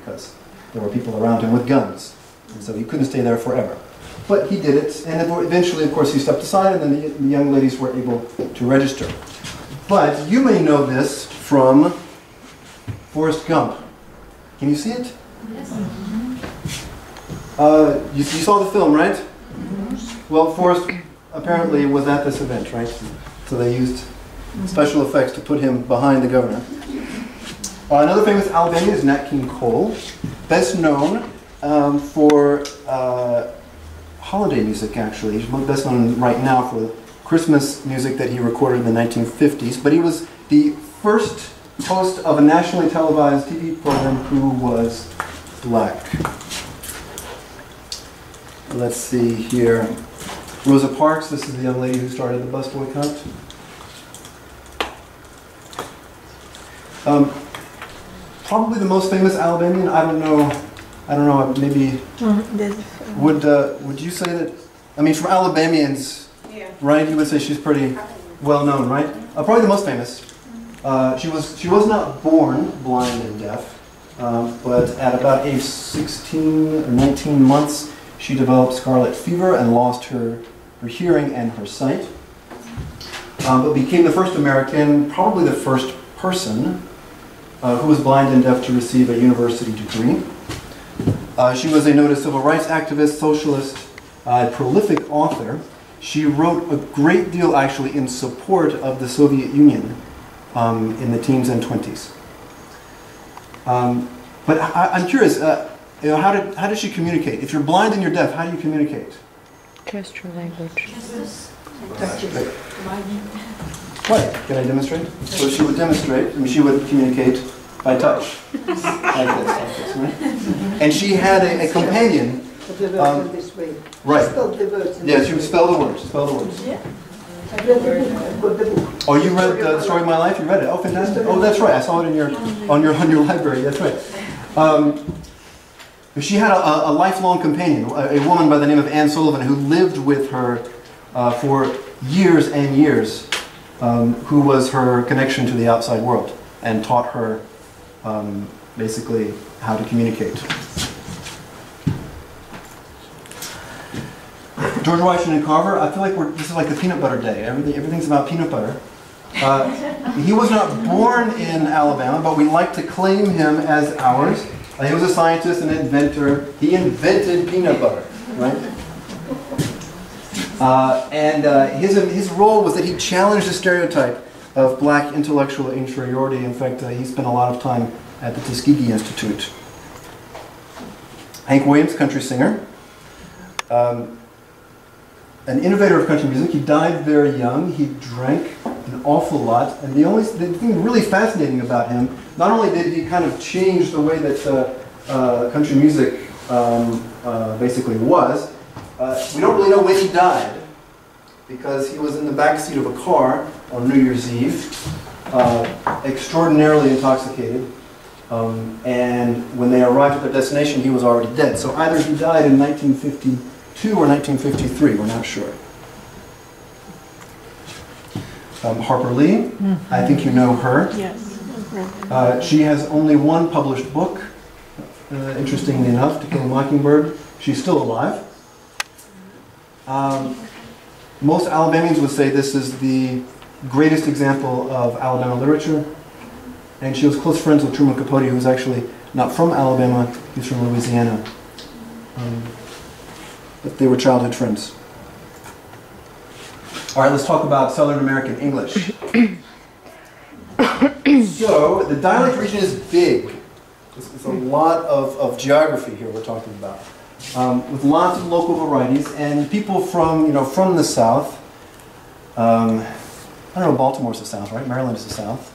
because there were people around him with guns. And so he couldn't stay there forever. But he did it, and eventually, of course, he stepped aside, and then the young ladies were able to register. But you may know this from Forrest Gump. Can you see it? Yes. You saw the film, right? Well, Forrest apparently was at this event, right? So they used special effects to put him behind the governor. Another famous Alabamian is Nat King Cole, best known for holiday music, actually. He's best known right now for Christmas music that he recorded in the 1950s, but he was the first host of a nationally televised TV program who was black. Let's see here. Rosa Parks, this is the young lady who started the bus boycott. Probably the most famous Alabamian, I don't know, maybe, would you say that, I mean, from Alabamians, Yeah. right, you would say she's pretty well known, right? Probably the most famous. She was not born blind and deaf, but at about age 16 or 19 months, she developed scarlet fever and lost her hearing and her sight, but became the first American, probably the first person who was blind and deaf to receive a university degree. She was a noted civil rights activist, socialist, prolific author. She wrote a great deal, actually, in support of the Soviet Union in the teens and 20s. But I'm curious, how did she communicate? If you're blind and you're deaf, how do you communicate? Gesture language. Right. Can I demonstrate? So she would demonstrate, she would communicate by touch. Like this, right? And she had a companion. This way. Right. Spell the words. Yeah, she would spell the words. Spell the words. Yeah. I read the book. I've got the book. Oh, you read The Story of My Life? You read it? Oh, fantastic. Oh, that's right. I saw it in on your library. That's right. She had a lifelong companion, a woman by the name of Anne Sullivan, who lived with her for years and years, who was her connection to the outside world and taught her basically how to communicate. George Washington Carver, I feel like this is like a peanut butter day. Everything's about peanut butter. He was not born in Alabama, but we like to claim him as ours. He was a scientist, an inventor. He invented peanut butter, right? His role was that he challenged the stereotype of black intellectual inferiority. In fact, he spent a lot of time at the Tuskegee Institute. Hank Williams, country singer. An innovator of country music. He died very young. He drank an awful lot. And the thing really fascinating about him, not only did he kind of change the way that country music basically was, we don't really know when he died, because he was in the back seat of a car on New Year's Eve, extraordinarily intoxicated, and when they arrived at their destination, he was already dead. So either he died in 1952 or 1953, we're not sure. Harper Lee, I think you know her. Yes. She has only one published book, interestingly enough, To Kill a Mockingbird. She's still alive. Most Alabamians would say this is the greatest example of Alabama literature. And she was close friends with Truman Capote, who was actually not from Alabama, he was from Louisiana. But they were childhood friends. All right, let's talk about Southern American English. So, the dialect region is big. It's a lot of geography here we're talking about. With lots of local varieties, and people from the South. I don't know, Baltimore's the South, right? Maryland is the South,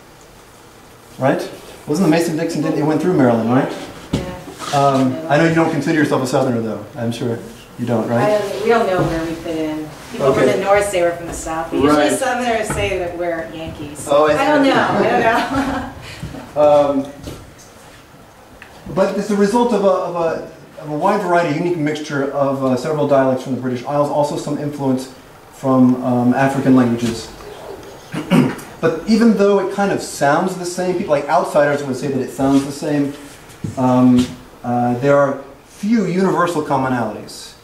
right? Wasn't the Mason-Dixon? It went through Maryland, right? Yeah. I know you don't consider yourself a Southerner, though. I'm sure you don't, right? We don't know where we fit in. People from the North say we're from the South. But usually Southerners say that we're Yankees. Oh, I don't know. But it's a result of a wide variety, unique mixture of several dialects from the British Isles, also some influence from African languages. But even though it kind of sounds the same, people like outsiders would say that it sounds the same, there are few universal commonalities.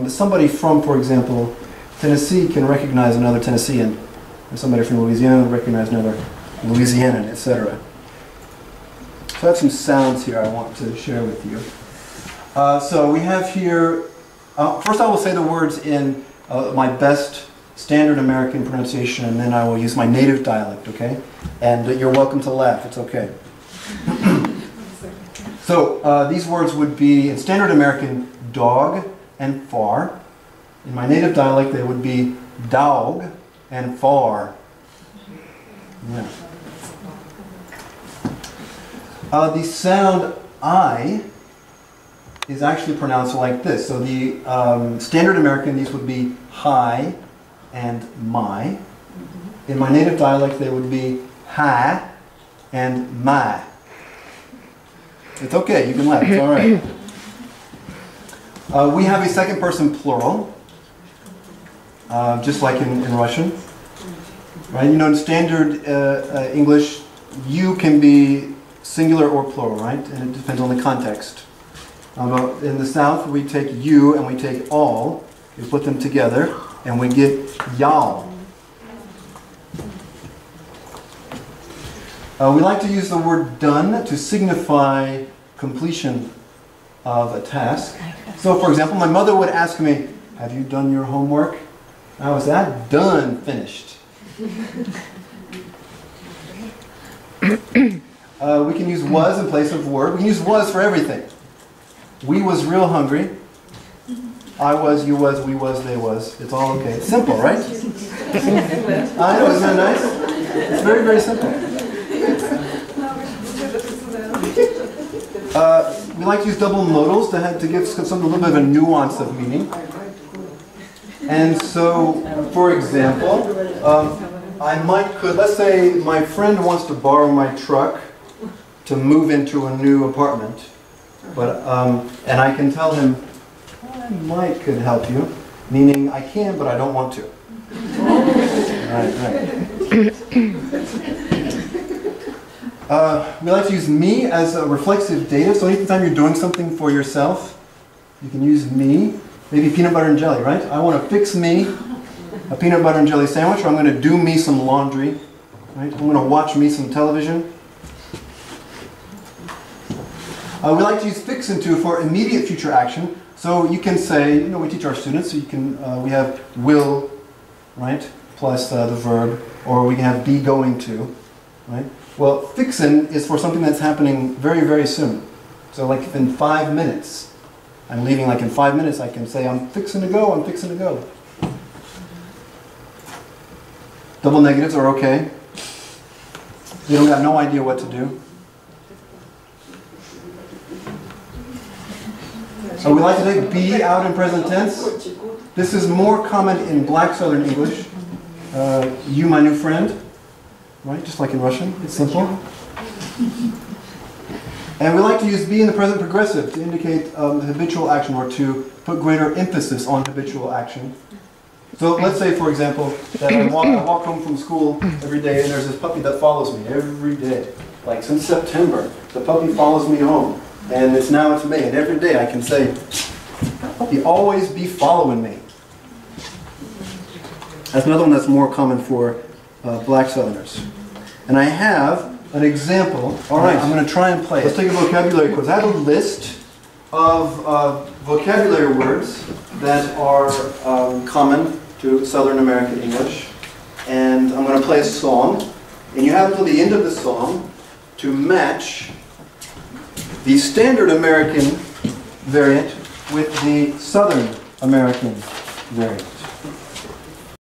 Somebody from, for example, Tennessee can recognize another Tennessean, and somebody from Louisiana will recognize another Louisianan, etc. So I have some sounds here I want to share with you. So we have here, first I will say the words in my best standard American pronunciation, and then I will use my native dialect, okay? And you're welcome to laugh, it's okay. So these words would be, in standard American, dog and far. In my native dialect, they would be dog and far. Yeah. The sound I is actually pronounced like this. So the standard American, these would be hi and my. In my native dialect, they would be ha and my. It's okay, you can laugh, it's all right. We have a second person plural, just like in Russian. Right? You know, in standard English, you can be singular or plural, right? And it depends on the context. But in the South, we take you and we take all, we put them together, and we get y'all. We like to use the word done to signify completion of a task. So, for example, my mother would ask me, have you done your homework? I was that done, finished. We can use was in place of were. We can use was for everything. We was real hungry. I was, you was, we was, they was. It's all okay. It's simple, right? I know, isn't that nice? It's very, very simple. We like to use double modals to give something a little bit of a nuance of meaning. And so, for example, let's say my friend wants to borrow my truck to move into a new apartment, but and I can tell him, I could help you, meaning I can, but I don't want to. Right. We like to use me as a reflexive dative, so anytime you're doing something for yourself, you can use me. Maybe peanut butter and jelly, right? I want to fix me a peanut butter and jelly sandwich, or I'm going to do me some laundry, right? I'm going to watch me some television. We like to use fix into for immediate future action. So you can say, you know, we teach our students, so you can, we have will, right, plus the verb, or we can have be going to, right? Well, fixin' is for something that's happening very, very soon. So like in 5 minutes, I'm leaving like in 5 minutes, I can say, I'm fixing to go, I'm fixing to go. Double negatives are okay. You don't have no idea what to do. So we like to take be out in present tense. This is more common in Black Southern English. You, my new friend. Right, just like in Russian. It's simple. And we like to use be in the present progressive to indicate the habitual action, or to put greater emphasis on habitual action. So let's say, for example, that I walk home from school every day and there's this puppy that follows me every day. Like since September, the puppy follows me home. And it's May, and every day I can say, puppy always be following me. That's another one that's more common for Black Southerners. And I have an example. All right, I'm going to try and play it. Let's take a vocabulary quiz. I have a list of vocabulary words that are common to Southern American English. And I'm going to play a song. And you have until the end of the song to match the standard American variant with the Southern American variant.